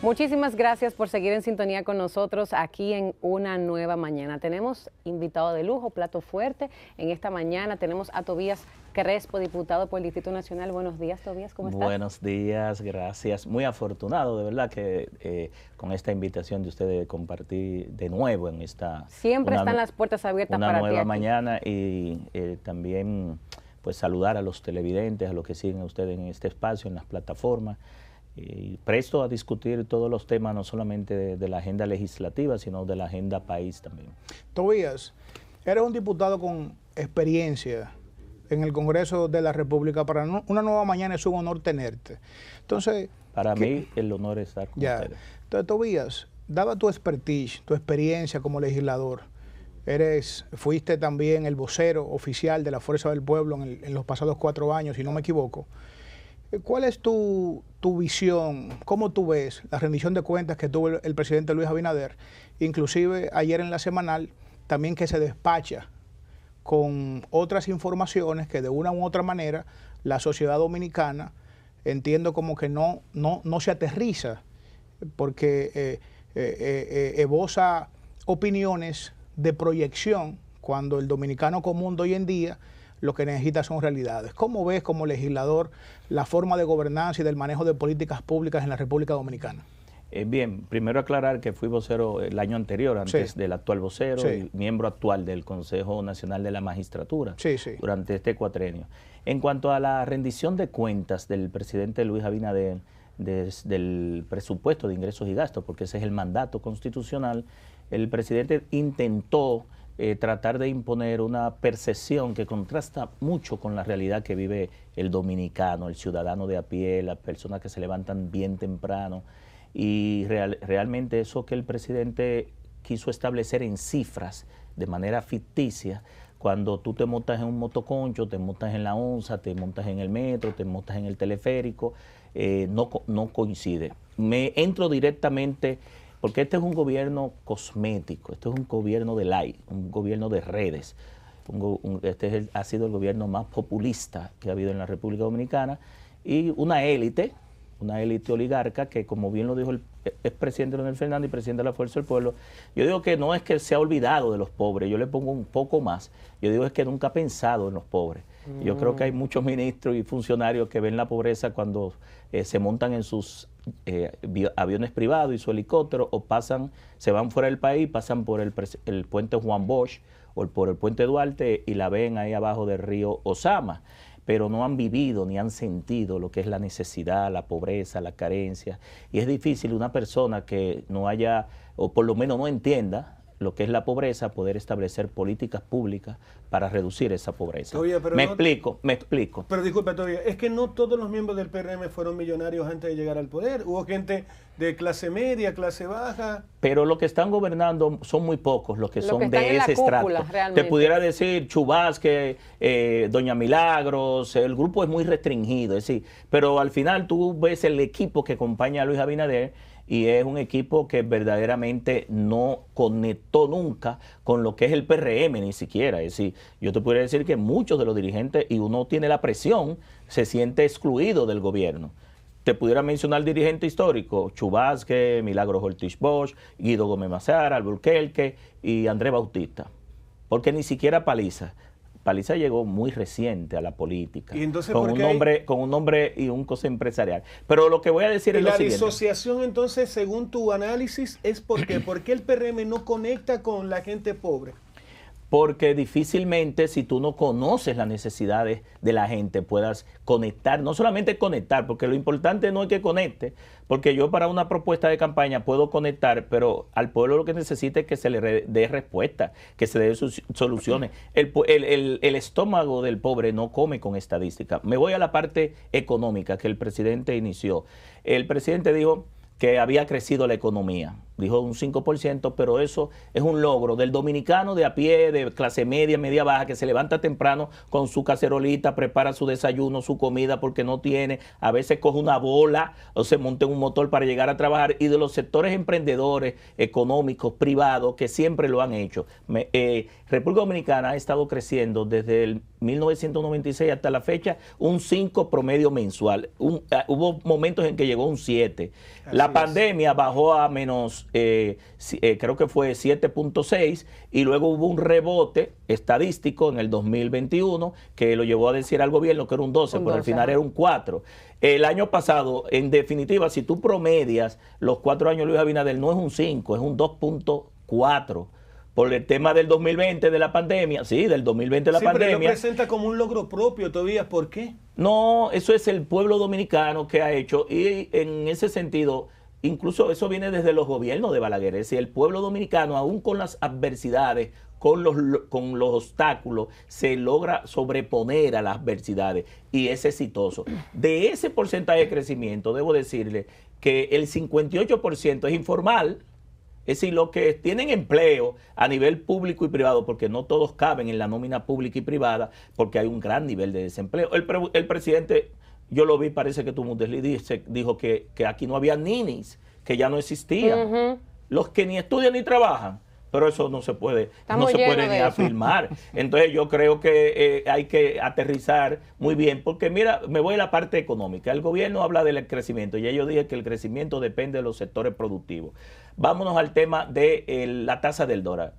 Muchísimas gracias por seguir en sintonía con nosotros aquí en Una Nueva Mañana. Tenemos invitado de lujo, plato fuerte. En esta mañana tenemos a Tobías Crespo, diputado por el Distrito Nacional. Buenos días, Tobías, ¿cómo estás? Buenos días, gracias. Muy afortunado, de verdad, que con esta invitación de ustedes de compartir de nuevo en esta... Siempre están las puertas abiertas para ti. Una nueva mañana y también pues saludar a los televidentes, a los que siguen a ustedes en este espacio, en las plataformas. Y presto a discutir todos los temas, no solamente de la agenda legislativa, sino de la agenda país también. Tobías, eres un diputado con experiencia en el Congreso de la República. Para Una Nueva Mañana es un honor tenerte. Entonces, para mí el honor es estar con ustedes. Entonces, Tobías, dada tu expertise, tu experiencia como legislador, fuiste también el vocero oficial de la Fuerza del Pueblo en los pasados 4 años, si no me equivoco. ¿Cuál es tu visión? ¿Cómo tú ves la rendición de cuentas que tuvo el presidente Luis Abinader? Inclusive ayer en la semanal, también que se despacha con otras informaciones que de una u otra manera la sociedad dominicana entiendo como que no se aterriza, porque esboza opiniones de proyección cuando el dominicano común de hoy en día lo que necesita son realidades. ¿Cómo ves como legislador la forma de gobernanza y del manejo de políticas públicas en la República Dominicana? Bien, primero aclarar que fui vocero el año anterior, antes del actual vocero, y miembro actual del Consejo Nacional de la Magistratura durante este cuatrenio. En cuanto a la rendición de cuentas del presidente Luis Abinader del presupuesto de ingresos y gastos, porque ese es el mandato constitucional, el presidente intentó tratar de imponer una percepción que contrasta mucho con la realidad que vive el dominicano, el ciudadano de a pie, las personas que se levantan bien temprano. Y realmente eso que el presidente quiso establecer en cifras de manera ficticia, cuando tú te montas en un motoconcho, te montas en la onza, te montas en el metro, te montas en el teleférico, no coincide. Me entro directamente, porque este es un gobierno cosmético, este es un gobierno de like, un gobierno de redes. Ha sido el gobierno más populista que ha habido en la República Dominicana, y una élite oligarca que, como bien lo dijo el expresidente Leonel Fernández y presidente de la Fuerza del Pueblo, yo digo que no es que se ha olvidado de los pobres, yo le pongo un poco más, yo digo es que nunca ha pensado en los pobres. Yo creo que hay muchos ministros y funcionarios que ven la pobreza cuando se montan en sus aviones privados y su helicóptero, o se van fuera del país, pasan por el puente Juan Bosch o por el puente Duarte y la ven ahí abajo del río Osama, pero no han vivido ni han sentido lo que es la necesidad, la pobreza, la carencia. Y es difícil una persona que no haya, o por lo menos no entienda lo que es la pobreza, poder establecer políticas públicas para reducir esa pobreza. Me explico. Pero disculpe, todavía, es que no todos los miembros del PRM fueron millonarios antes de llegar al poder. Hubo gente de clase media, clase baja. Pero los que están gobernando son muy pocos, los que son de ese estrato. Te pudiera decir Chu Vázquez, Doña Milagros, el grupo es muy restringido, es decir, pero al final tú ves el equipo que acompaña a Luis Abinader, y es un equipo que verdaderamente no conectó nunca con lo que es el PRM, ni siquiera. Es decir, yo te podría decir que muchos de los dirigentes, y uno tiene la presión, se siente excluido del gobierno. Te pudiera mencionar dirigente histórico, Chu Vázquez, Milagros Ortiz Bosch, Guido Gómez Mazara, Alburquerque y Andrés Bautista. Porque ni siquiera Paliza llegó muy reciente a la política, con un nombre y un cosa empresarial. Pero lo que voy a decir es lo siguiente. La disociación, entonces, según tu análisis, es ¿por qué el PRM no conecta con la gente pobre? Porque difícilmente, si tú no conoces las necesidades de la gente, puedas conectar, no solamente conectar, porque lo importante no es que conecte, porque yo para una propuesta de campaña puedo conectar, pero al pueblo lo que necesita es que se le dé respuesta, que se le dé soluciones. El estómago del pobre no come con estadística. Me voy a la parte económica que el presidente inició. El presidente dijo que había crecido la economía. dijo un 5%, pero eso es un logro del dominicano de a pie, de clase media, media baja, que se levanta temprano con su cacerolita, prepara su desayuno, su comida porque no tiene, a veces coge una bola o se monta en un motor para llegar a trabajar, y de los sectores emprendedores, económicos, privados, que siempre lo han hecho. República Dominicana ha estado creciendo desde el 1996 hasta la fecha un 5 promedio mensual. Hubo momentos en que llegó un 7. La pandemia bajó a menos, creo que fue 7.6, y luego hubo un rebote estadístico en el 2021 que lo llevó a decir al gobierno que era un 12, pero al final era un 4. El año pasado, en definitiva, si tú promedias los 4 años de Luis Abinader, no es un 5, es un 2.4. Por el tema del 2020 de la pandemia, sí, del 2020 de la pandemia. Pero lo presenta como un logro propio todavía, ¿por qué? No, eso es el pueblo dominicano que ha hecho, y en ese sentido, incluso eso viene desde los gobiernos de Balaguer. Es decir, el pueblo dominicano, aún con las adversidades, con los obstáculos, se logra sobreponer a las adversidades y es exitoso. De ese porcentaje de crecimiento, debo decirle que el 58% es informal. Es decir, los que tienen empleo a nivel público y privado, porque no todos caben en la nómina pública y privada, porque hay un gran nivel de desempleo. El presidente, yo lo vi, parece que dijo que aquí no había ninis, que ya no existían. Los que ni estudian ni trabajan. Pero eso no se puede, ni afirmar. Entonces yo creo que hay que aterrizar muy bien, porque mira, me voy a la parte económica. El gobierno habla del crecimiento, ya yo dije que el crecimiento depende de los sectores productivos. Vámonos al tema de la tasa del dólar.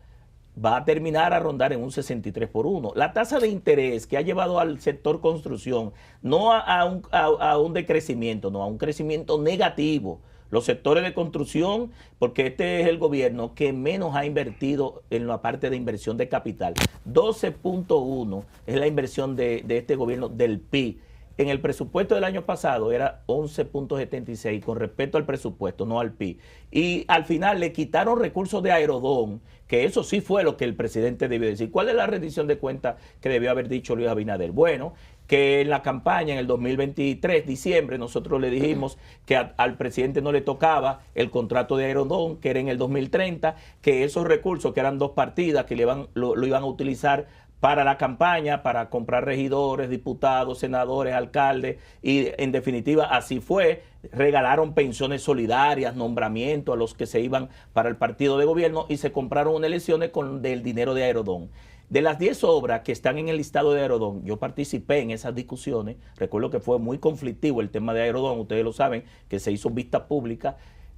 Va a terminar a rondar en un 63/1. La tasa de interés que ha llevado al sector construcción no a un decrecimiento, no, a un crecimiento negativo. Los sectores de construcción, porque este es el gobierno que menos ha invertido en la parte de inversión de capital. 12.1 es la inversión de este gobierno del PIB. En el presupuesto del año pasado era 11.76 con respecto al presupuesto, no al PIB. Y al final le quitaron recursos de Aerodón, que eso sí fue lo que el presidente debió decir. ¿Cuál es la rendición de cuentas que debió haber dicho Luis Abinader? Bueno, que en la campaña en el 2023, diciembre, nosotros le dijimos que al presidente no le tocaba el contrato de Aerodón, que era en el 2030, que esos recursos, que eran 2 partidas, que lo iban a utilizar para la campaña, para comprar regidores, diputados, senadores, alcaldes, y en definitiva así fue. Regalaron pensiones solidarias, nombramientos a los que se iban para el partido de gobierno, y se compraron unas elecciones con el dinero de Aerodón. De las 10 obras que están en el listado de Aerodón, yo participé en esas discusiones. Recuerdo que fue muy conflictivo el tema de Aerodón, ustedes lo saben, que se hizo vista pública.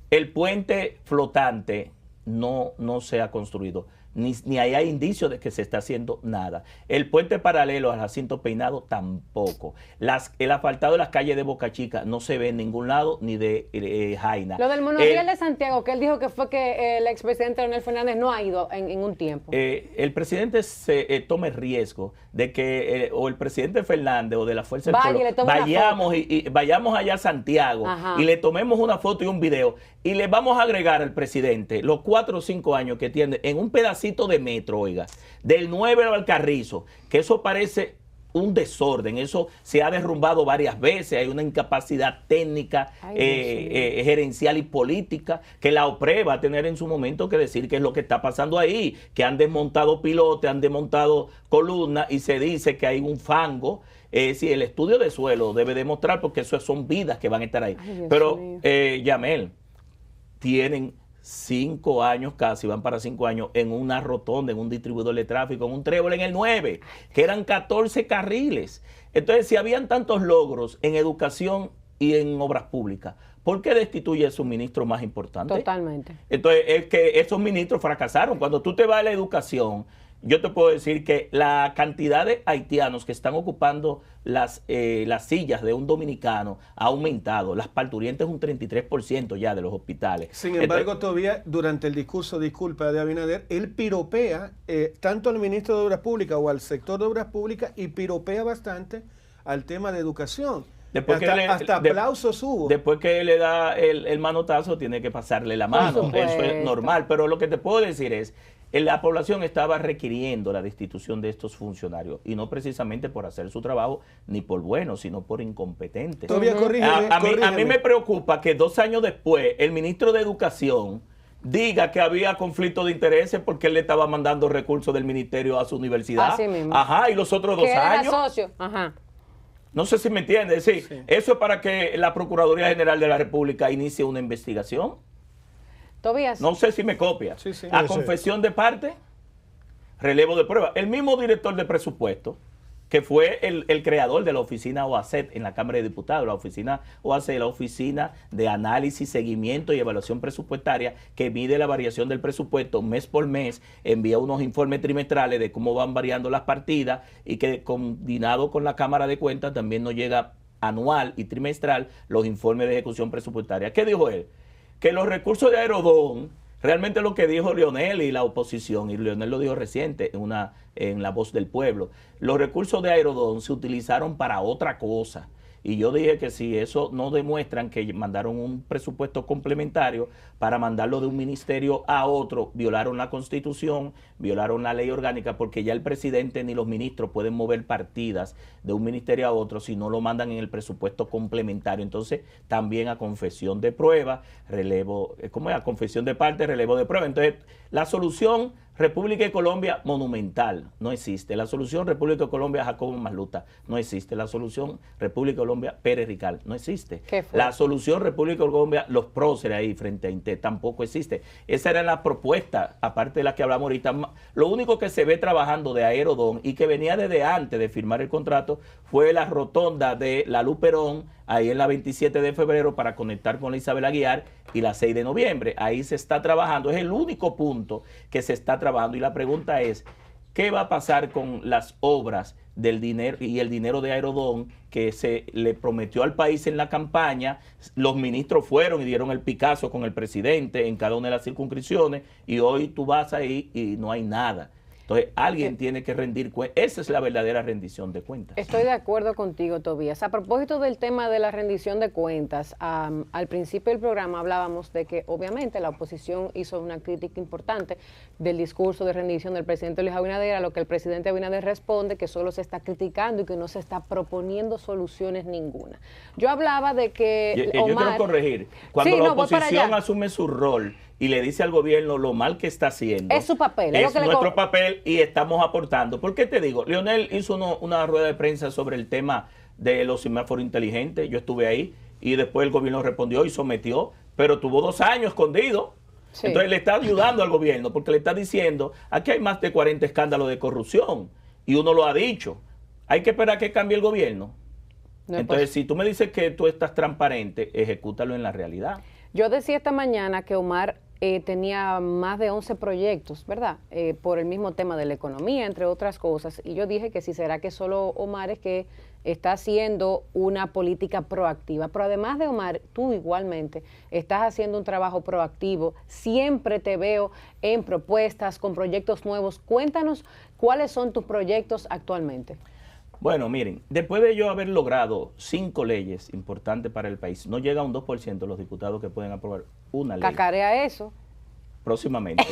El puente flotante no se ha construido. Ni hay indicios de que se está haciendo nada. El puente paralelo al Jacinto Peinado tampoco. El asfaltado de las calles de Boca Chica no se ve en ningún lado, ni de Jaina. Lo del monorriel de Santiago, que él dijo que fue que el expresidente Leonel Fernández no ha ido en un tiempo. El presidente se toma el riesgo de que o el presidente Fernández o de la Fuerza del Pueblo vayamos allá a Santiago. Ajá. Y le tomemos una foto y un video y le vamos a agregar al presidente los 4 o 5 años que tiene en un pedacito de metro, oiga, del 9 al Carrizo, que eso parece un desorden, eso se ha derrumbado varias veces, hay una incapacidad técnica, gerencial y política, que la OPRE va a tener en su momento que decir qué es lo que está pasando ahí, que han desmontado pilotes, han desmontado columnas, y se dice que hay un fango. Si el estudio de suelo debe demostrar, porque eso son vidas que van a estar ahí. Pero, Yamel, tienen 5 años casi, van para 5 años, en una rotonda, en un distribuidor de tráfico, en un trébol en el 9, que eran 14 carriles. Entonces, si habían tantos logros en educación y en obras públicas, ¿por qué destituye a su ministro más importante? Totalmente. Entonces, es que esos ministros fracasaron. Cuando tú te vas a la educación, yo te puedo decir que la cantidad de haitianos que están ocupando las sillas de un dominicano ha aumentado. Las parturientes un 33% ya de los hospitales. Sin embargo, todavía durante el discurso, disculpa, de Abinader, él piropea tanto al ministro de Obras Públicas o al sector de Obras Públicas, y piropea bastante al tema de educación. Hasta aplausos hubo. Después que él le da el manotazo, tiene que pasarle la mano. Eso es normal. Pero lo que te puedo decir es, la población estaba requiriendo la destitución de estos funcionarios, y no precisamente por hacer su trabajo ni por buenos, sino por incompetentes. Todavía a mí me preocupa que 2 años después el ministro de Educación, diga que había conflicto de intereses porque él le estaba mandando recursos del ministerio a su universidad. Así mismo. Ajá, y los otros 2 años. Era socio. Ajá. No sé si me entiendes. Sí. Eso es para que la Procuraduría General de la República inicie una investigación. Tobías. No sé si me copia. A confesión de parte, relevo de prueba. El mismo director de presupuesto, que fue el creador de la oficina OACET en la Cámara de Diputados, la oficina OACET, la Oficina de Análisis, Seguimiento y Evaluación Presupuestaria, que mide la variación del presupuesto mes por mes, envía unos informes trimestrales de cómo van variando las partidas y que combinado con la Cámara de Cuentas también nos llega anual y trimestral los informes de ejecución presupuestaria. ¿Qué dijo él? Que los recursos de Aerodón, realmente lo que dijo Leonel y la oposición, y Leonel lo dijo reciente en La Voz del Pueblo, los recursos de Aerodón se utilizaron para otra cosa. Y yo dije que si eso no demuestran que mandaron un presupuesto complementario para mandarlo de un ministerio a otro, violaron la Constitución, violaron la ley orgánica, porque ya el presidente ni los ministros pueden mover partidas de un ministerio a otro si no lo mandan en el presupuesto complementario. Entonces, también a confesión de prueba, relevo, ¿cómo es? A confesión de parte, relevo de prueba. Entonces, la solución República de Colombia monumental no existe. La solución República de Colombia Jacobo Masluta no existe. La solución República de Colombia Pérez Rical no existe. La solución República de Colombia los próceres ahí frente a Inte tampoco existe. Esa era la propuesta, aparte de la que hablamos ahorita. Lo único que se ve trabajando de Aerodón y que venía desde antes de firmar el contrato fue la rotonda de la Luperón, ahí en la 27 de febrero para conectar con la Isabel Aguiar y la 6 de noviembre. Ahí se está trabajando, es el único punto que se está trabajando y la pregunta es, ¿qué va a pasar con las obras del dinero y el dinero de Aerodón que se le prometió al país en la campaña? Los ministros fueron y dieron el picazo con el presidente en cada una de las circunscripciones y hoy tú vas ahí y no hay nada. Entonces, alguien tiene que rendir cuentas. Esa es la verdadera rendición de cuentas. Estoy de acuerdo contigo, Tobías. A propósito del tema de la rendición de cuentas, al principio del programa hablábamos de que obviamente la oposición hizo una crítica importante del discurso de rendición del presidente Luis Abinader, a lo que el presidente Abinader responde que solo se está criticando y que no se está proponiendo soluciones ninguna. Yo hablaba de que Yo quiero corregir. Cuando la oposición asume su rol y le dice al gobierno lo mal que está haciendo. Es su papel. Es nuestro papel y estamos aportando. ¿Por qué te digo? Leonel hizo una rueda de prensa sobre el tema de los semáforos inteligentes. Yo estuve ahí y después el gobierno respondió y sometió, pero tuvo 2 años escondido. Sí. Entonces le está ayudando al gobierno porque le está diciendo, aquí hay más de 40 escándalos de corrupción y uno lo ha dicho. Hay que esperar a que cambie el gobierno. No, entonces, si tú me dices que tú estás transparente, ejecútalo en la realidad. Yo decía esta mañana que Omar tenía más de 11 proyectos, ¿verdad? Por el mismo tema de la economía, entre otras cosas. Y yo dije que si será que solo Omar es que está haciendo una política proactiva. Pero además de Omar, tú igualmente estás haciendo un trabajo proactivo. Siempre te veo en propuestas, con proyectos nuevos. Cuéntanos cuáles son tus proyectos actualmente. Bueno, miren, después de yo haber logrado 5 leyes importantes para el país, no llega a un 2% los diputados que pueden aprobar una ley. Cacarea eso. Próximamente.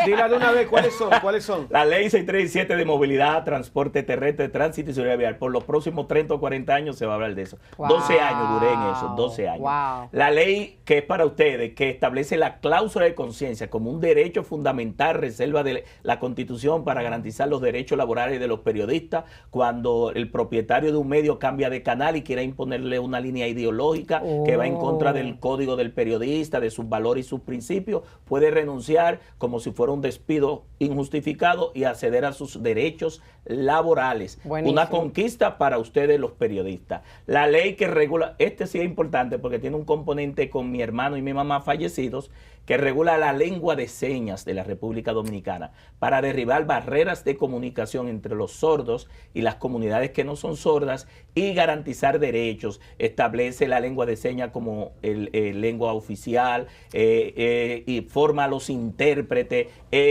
Dígale de una vez, ¿cuáles son? La ley 637 de movilidad, transporte terrestre, tránsito y seguridad vial. Por los próximos 30 o 40 años se va a hablar de eso. Wow. 12 años duré en eso, 12 años. Wow. La ley que es para ustedes, que establece la cláusula de conciencia como un derecho fundamental, reserva de la Constitución para garantizar los derechos laborales de los periodistas, cuando el propietario de un medio cambia de canal y quiere imponerle una línea ideológica que va en contra del código del periodista, de sus valores y sus principios, puede renunciar como si fuera un despido injustificado y acceder a sus derechos laborales. Buenísimo. Una conquista para ustedes los periodistas. La ley que regula, sí es importante porque tiene un componente con mi hermano y mi mamá fallecidos, que regula la lengua de señas de la República Dominicana para derribar barreras de comunicación entre los sordos y las comunidades que no son sordas y garantizar derechos. Establece la lengua de señas como lengua oficial y forma a los intérpretes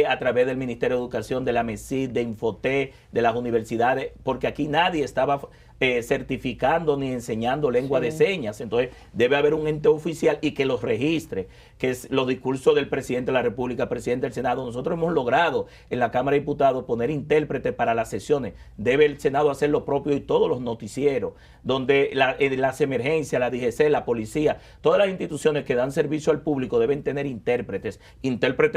a través del Ministerio de Educación, de la MESID, de Infoté, de las universidades, porque aquí nadie estaba certificando ni enseñando lengua de señas. Entonces debe haber un ente oficial y que los registre, que es los discursos del presidente de la República, presidente del Senado. Nosotros hemos logrado en la Cámara de Diputados poner intérpretes para las sesiones. Debe el Senado hacer lo propio y todos los noticieros, donde las emergencias, la DGC, la policía, todas las instituciones que dan servicio al público deben tener intérpretes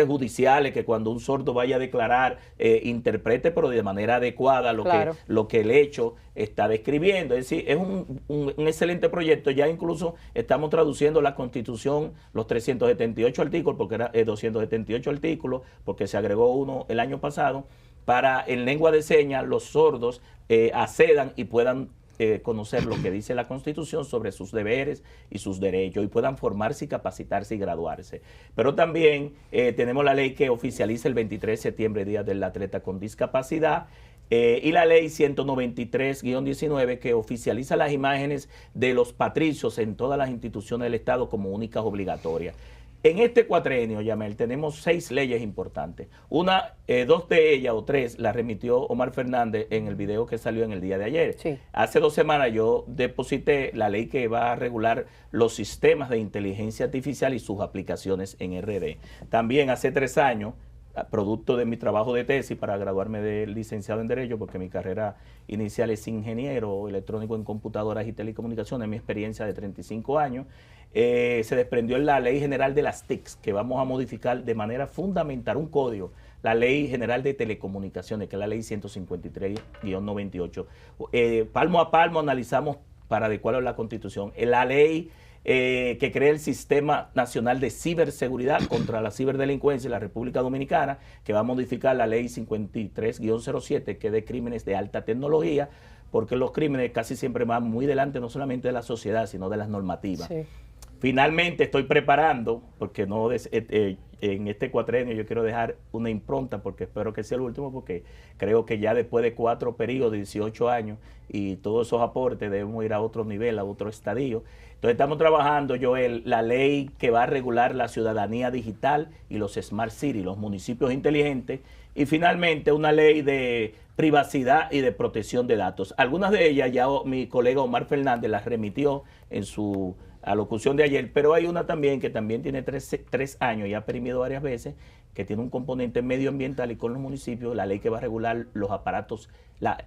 judiciales, que cuando un sordo vaya a declarar, interprete, pero de manera adecuada lo que el hecho está describiendo. Es decir, es un excelente proyecto. Ya incluso estamos traduciendo la Constitución, los 378 artículos, porque era 278 artículos, porque se agregó uno el año pasado, para en lengua de señas los sordos accedan y puedan conocer lo que dice la Constitución sobre sus deberes y sus derechos, y puedan formarse y capacitarse y graduarse. Pero también tenemos la ley que oficializa el 23 de septiembre, Día del Atleta con Discapacidad, y la ley 193-19 que oficializa las imágenes de los patricios en todas las instituciones del Estado como únicas obligatorias. En este cuatrenio, Yamel, tenemos 6 leyes importantes. 2 de ellas o 3 las remitió Omar Fernández en el video que salió en el día de ayer. Sí. Hace 2 semanas yo deposité la ley que va a regular los sistemas de inteligencia artificial y sus aplicaciones en RD. También hace 3 años, producto de mi trabajo de tesis para graduarme de licenciado en Derecho, porque mi carrera inicial es ingeniero electrónico en computadoras y telecomunicaciones, mi experiencia de 35 años, se desprendió en la Ley General de las TICs, que vamos a modificar de manera fundamental un código, la Ley General de Telecomunicaciones, que es la Ley 153-98. Palmo a palmo analizamos para adecuarlo a la Constitución. La ley que crea el Sistema Nacional de Ciberseguridad contra la Ciberdelincuencia en la República Dominicana, que va a modificar la Ley 53-07, que es de crímenes de alta tecnología, porque los crímenes casi siempre van muy delante no solamente de la sociedad, sino de las normativas. Sí. Finalmente estoy preparando, porque en este cuatrenio yo quiero dejar una impronta, porque espero que sea el último, porque creo que ya después de 4 periodos, 18 años, y todos esos aportes debemos ir a otro nivel, a otro estadio. Entonces estamos trabajando, Joel, la ley que va a regular la ciudadanía digital y los Smart Cities, los municipios inteligentes, y finalmente una ley de privacidad y de protección de datos. Algunas de ellas ya mi colega Omar Fernández las remitió en su alocución de ayer, pero hay una también que también tiene 3 años y ha perimido varias veces, que tiene un componente medioambiental y con los municipios, la ley que va a regular los aparatos,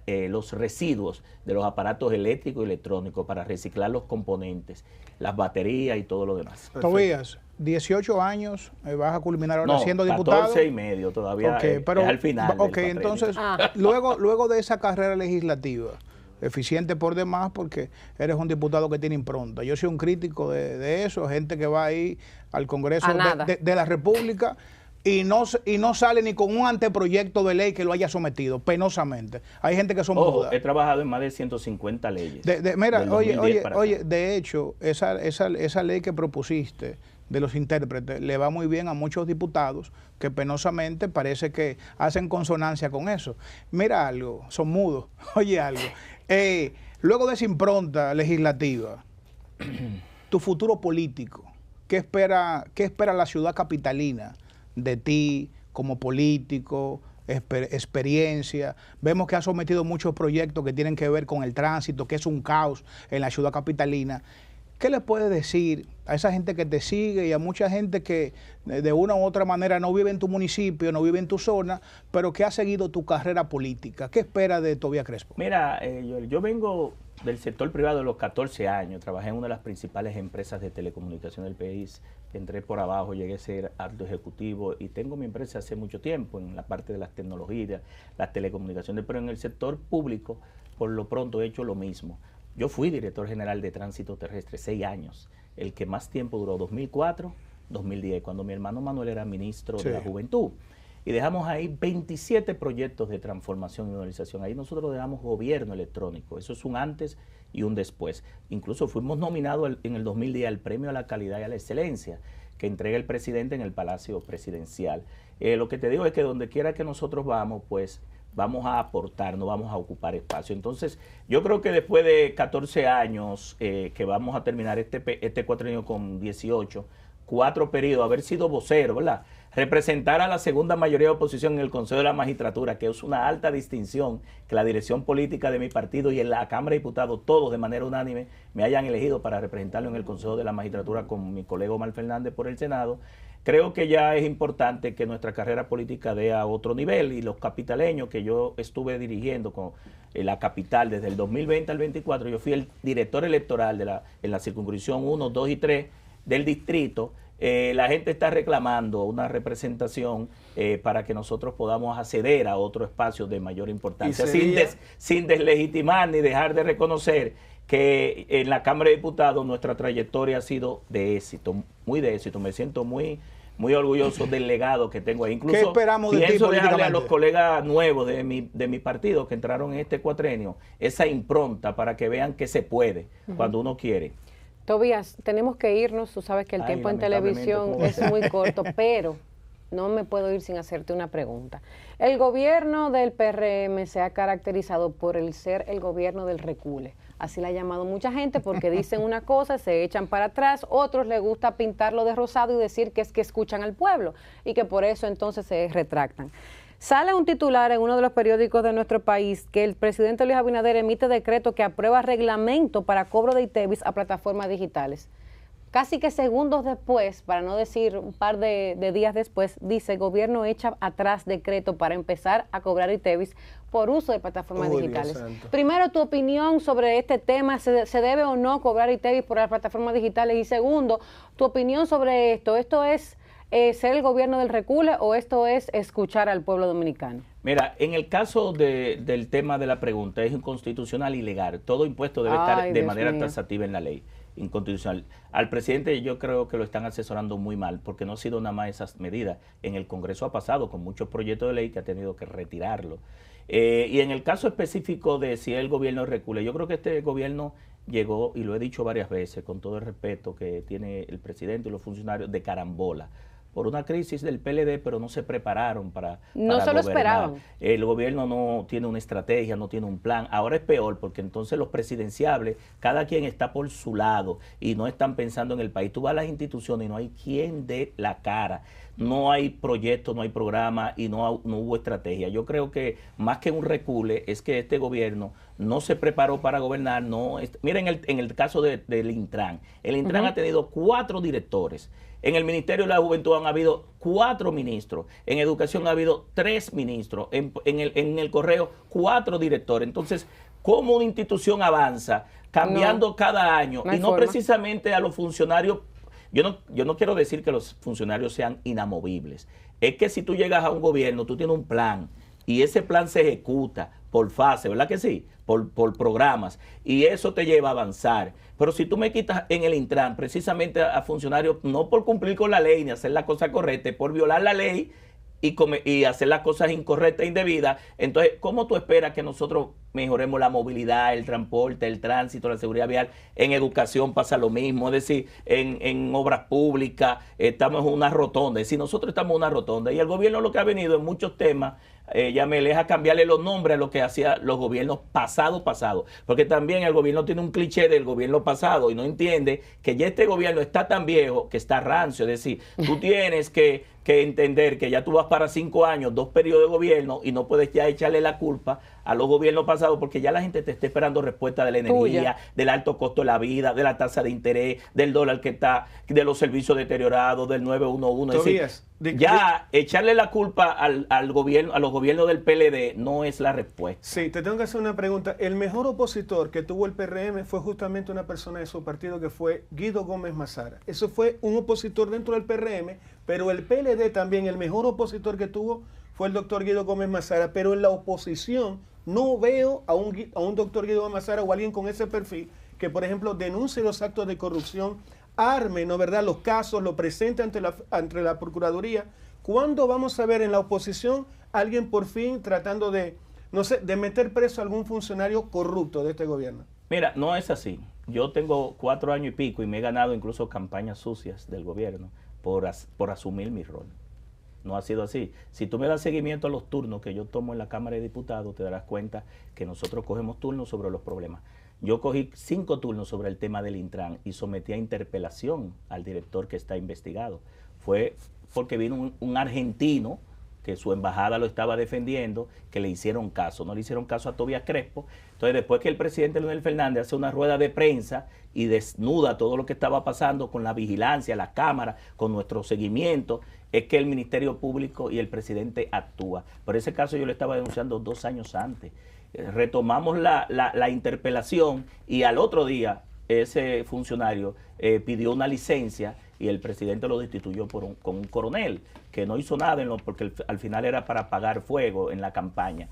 los residuos de los aparatos eléctricos y electrónicos para reciclar los componentes, las baterías y todo lo demás. Tobías, 18 años, vas a culminar ahora siendo diputado. 14 y medio, todavía pero, es al final. Ok, entonces, luego de esa carrera legislativa, eficiente por demás, porque eres un diputado que tiene impronta. Yo soy un crítico de eso, gente que va ahí al Congreso de la República y no sale ni con un anteproyecto de ley que lo haya sometido, penosamente. Hay gente que son mudas. He trabajado en más de 150 leyes. Mira, oye, de hecho, esa ley que propusiste de los intérpretes le va muy bien a muchos diputados que penosamente parece que hacen consonancia con eso. Mira algo, son mudos. Oye algo. Luego de esa impronta legislativa, tu futuro político, ¿qué espera la ciudad capitalina de ti como político, experiencia? Vemos que has sometido muchos proyectos que tienen que ver con el tránsito, que es un caos en la ciudad capitalina. ¿Qué le puedes decir a esa gente que te sigue y a mucha gente que de una u otra manera no vive en tu municipio, no vive en tu zona, pero que ha seguido tu carrera política? ¿Qué espera de Tobías Crespo? Mira, yo vengo del sector privado de los 14 años, trabajé en una de las principales empresas de telecomunicación del país, entré por abajo, llegué a ser alto ejecutivo y tengo mi empresa hace mucho tiempo en la parte de las tecnologías, las telecomunicaciones, pero en el sector público por lo pronto he hecho lo mismo. Yo fui director general de Tránsito Terrestre 6 años, el que más tiempo duró, 2004-2010, cuando mi hermano Manuel era ministro de la Juventud. Y dejamos ahí 27 proyectos de transformación y modernización. Ahí nosotros dejamos gobierno electrónico. Eso es un antes y un después. Incluso fuimos nominados en el 2010 al Premio a la Calidad y a la Excelencia que entrega el presidente en el Palacio Presidencial. Lo que te digo es que donde quiera que nosotros vamos, pues vamos a aportar, no vamos a ocupar espacio. Entonces, yo creo que después de 14 años que vamos a terminar este cuatrenio con 18, 4 periodos, haber sido vocero, ¿verdad? representar a la segunda mayoría de oposición en el Consejo de la Magistratura, que es una alta distinción que la dirección política de mi partido y en la Cámara de Diputados, todos de manera unánime, me hayan elegido para representarlo en el Consejo de la Magistratura con mi colega Omar Fernández por el Senado. Creo que ya es importante que nuestra carrera política dé a otro nivel, y los capitaleños que yo estuve dirigiendo con la capital desde el 2020 al 24, yo fui el director electoral en la circunscripción 1, 2 y 3 del distrito. La gente está reclamando una representación para que nosotros podamos acceder a otro espacio de mayor importancia, sin deslegitimar ni dejar de reconocer que en la Cámara de Diputados nuestra trayectoria ha sido de éxito, muy de éxito. Me siento muy orgulloso del legado que tengo ahí. Incluso ¿qué esperamos de ti pienso dejarle a políticamente? los colegas nuevos de mi partido que entraron en este cuatrenio esa impronta para que vean que se puede cuando uno quiere. Tobías, tenemos que irnos, tú sabes que el tiempo en televisión es muy corto, pero no me puedo ir sin hacerte una pregunta. El gobierno del PRM se ha caracterizado por el ser el gobierno del recule. Así la ha llamado mucha gente porque dicen una cosa, se echan para atrás, otros les gusta pintarlo de rosado y decir que es que escuchan al pueblo y que por eso entonces se retractan. Sale un titular en uno de los periódicos de nuestro país que el presidente Luis Abinader emite decreto que aprueba reglamento para cobro de ITEVIS a plataformas digitales. Casi que segundos después, para no decir un par de días después, dice: gobierno echa atrás decreto para empezar a cobrar ITEVIS por uso de plataformas digitales. Primero, tu opinión sobre este tema, ¿se debe o no cobrar ITEVIS por las plataformas digitales? Y segundo, tu opinión sobre esto. ¿Esto es ser el gobierno del recule o esto es escuchar al pueblo dominicano? Mira, en el caso del tema de la pregunta, es inconstitucional y ilegal. Todo impuesto debe estar de manera taxativa en la ley. Inconstitucional. Al presidente yo creo que lo están asesorando muy mal, porque no ha sido nada más esas medidas. En el Congreso ha pasado con muchos proyectos de ley que ha tenido que retirarlo. Y en el caso específico de si el gobierno recule, yo creo que este gobierno llegó, y lo he dicho varias veces, con todo el respeto que tiene el presidente y los funcionarios, de carambola, por una crisis del PLD, pero no se prepararon para no se lo esperaban. El gobierno no tiene una estrategia, no tiene un plan. Ahora es peor, porque entonces los presidenciables, cada quien está por su lado y no están pensando en el país. Tú vas a las instituciones y no hay quien dé la cara. No hay proyecto, no hay programa y no hubo estrategia. Yo creo que más que un recule es que este gobierno no se preparó para gobernar. Miren en el caso del Intran. El Intran ha tenido 4 directores. En el Ministerio de la Juventud han habido 4 ministros. En Educación ha habido 3 ministros. En el Correo, 4 directores. Entonces, ¿cómo una institución avanza cambiando cada año? Y no precisamente a los funcionarios. Yo no quiero decir que los funcionarios sean inamovibles. Es que si tú llegas a un gobierno, tú tienes un plan y ese plan se ejecuta por fase, ¿verdad que sí? Por programas, y eso te lleva a avanzar. Pero si tú me quitas en el Intran precisamente a funcionarios, no por cumplir con la ley ni hacer la cosa correcta, por violar la ley y hacer las cosas incorrectas e indebidas, entonces, ¿cómo tú esperas que nosotros mejoremos la movilidad, el transporte, el tránsito, la seguridad vial? En educación pasa lo mismo, es decir, en obras públicas estamos en una rotonda, es decir, nosotros estamos en una rotonda, y el gobierno lo que ha venido en muchos temas, ya me deja cambiarle los nombres a lo que hacía los gobiernos pasados, porque también el gobierno tiene un cliché del gobierno pasado y no entiende que ya este gobierno está tan viejo que está rancio. Es decir, tú tienes que entender que ya tú vas para 5 años, 2 periodos de gobierno, y no puedes ya echarle la culpa a los gobiernos pasados, porque ya la gente te está esperando respuesta de la energía, del alto costo de la vida, de la tasa de interés, del dólar que está, de los servicios deteriorados, del 911. Es decir, ya echarle la culpa al gobierno, a los gobiernos del PLD no es la respuesta. Sí, te tengo que hacer una pregunta. El mejor opositor que tuvo el PRM fue justamente una persona de su partido, que fue Guido Gómez Mazara. Eso fue un opositor dentro del PRM, pero el PLD también, el mejor opositor que tuvo fue el doctor Guido Gómez Mazara, pero en la oposición no veo a un doctor Guido Gómez Mazara o alguien con ese perfil que, por ejemplo, denuncie los actos de corrupción, arme, ¿no verdad?, los casos, lo presente ante la Procuraduría. ¿Cuándo vamos a ver en la oposición a alguien por fin tratando de, no sé, de meter preso a algún funcionario corrupto de este gobierno? Mira, no es así. Yo tengo 4 años y pico y me he ganado incluso campañas sucias del gobierno por asumir mi rol. No ha sido así. Si tú me das seguimiento a los turnos que yo tomo en la Cámara de Diputados, te darás cuenta que nosotros cogemos turnos sobre los problemas. Yo cogí 5 turnos sobre el tema del Intran y sometí a interpelación al director que está investigado. Fue porque vino un argentino que su embajada lo estaba defendiendo, que le hicieron caso. No le hicieron caso a Tobías Crespo. Entonces, después que el presidente Leonel Fernández hace una rueda de prensa y desnuda todo lo que estaba pasando con la vigilancia, la cámara, con nuestro seguimiento, es que el Ministerio Público y el presidente actúa. Por ese caso yo lo estaba denunciando 2 años antes. Retomamos la interpelación y al otro día ese funcionario pidió una licencia y el presidente lo destituyó con un coronel que no hizo nada porque al final era para apagar fuego en la campaña.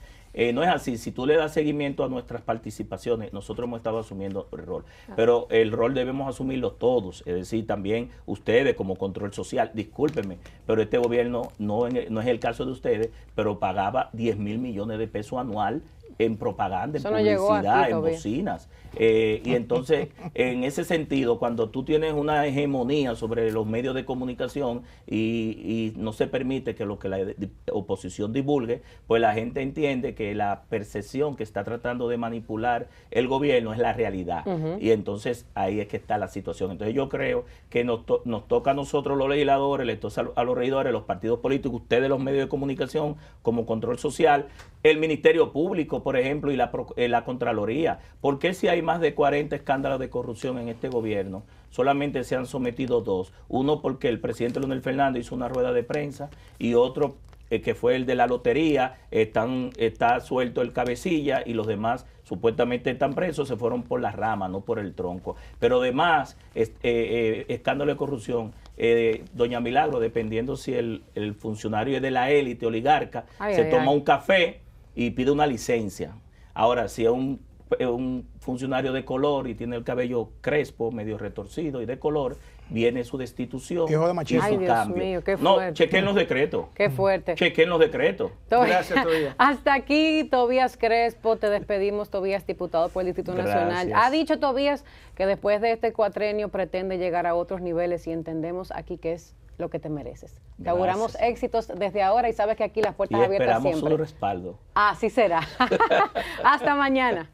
No es así. Si tú le das seguimiento a nuestras participaciones, nosotros hemos estado asumiendo el rol. Pero el rol debemos asumirlo todos, es decir, también ustedes como control social. Discúlpenme, pero este gobierno no es el caso de ustedes, pero pagaba 10.000 millones de pesos anual en propaganda, en publicidad, en bocinas. Y entonces, en ese sentido, cuando tú tienes una hegemonía sobre los medios de comunicación y no se permite que lo que la oposición divulgue, pues la gente entiende que la percepción que está tratando de manipular el gobierno es la realidad. Y entonces ahí es que está la situación. Entonces yo creo que nos toca a nosotros los legisladores, les toca a los regidores, los partidos políticos, ustedes los medios de comunicación como control social, el Ministerio Público, por ejemplo, y la Contraloría. ¿Por qué si hay más de 40 escándalos de corrupción en este gobierno, solamente se han sometido 2? Uno porque el presidente Leonel Fernández hizo una rueda de prensa y otro que fue el de la lotería, está suelto el cabecilla y los demás supuestamente están presos, se fueron por las ramas, no por el tronco. Pero además, escándalo de corrupción, doña Milagro, dependiendo si el funcionario es de la élite oligarca, toma un café y pide una licencia. Ahora, si es un funcionario de color y tiene el cabello crespo, medio retorcido y de color, viene su destitución y su cambio. Mío, qué fuerte. No, chequen los decretos. Qué fuerte. Chequen los decretos. Gracias, Tobías. Hasta aquí, Tobías Crespo, te despedimos, Tobías, diputado por el Distrito Nacional. Ha dicho Tobías que después de este cuatrenio pretende llegar a otros niveles y entendemos aquí que es lo que te mereces. Te auguramos éxitos desde ahora y sabes que aquí las puertas abiertas siempre. Esperamos su respaldo. Así será. Hasta mañana.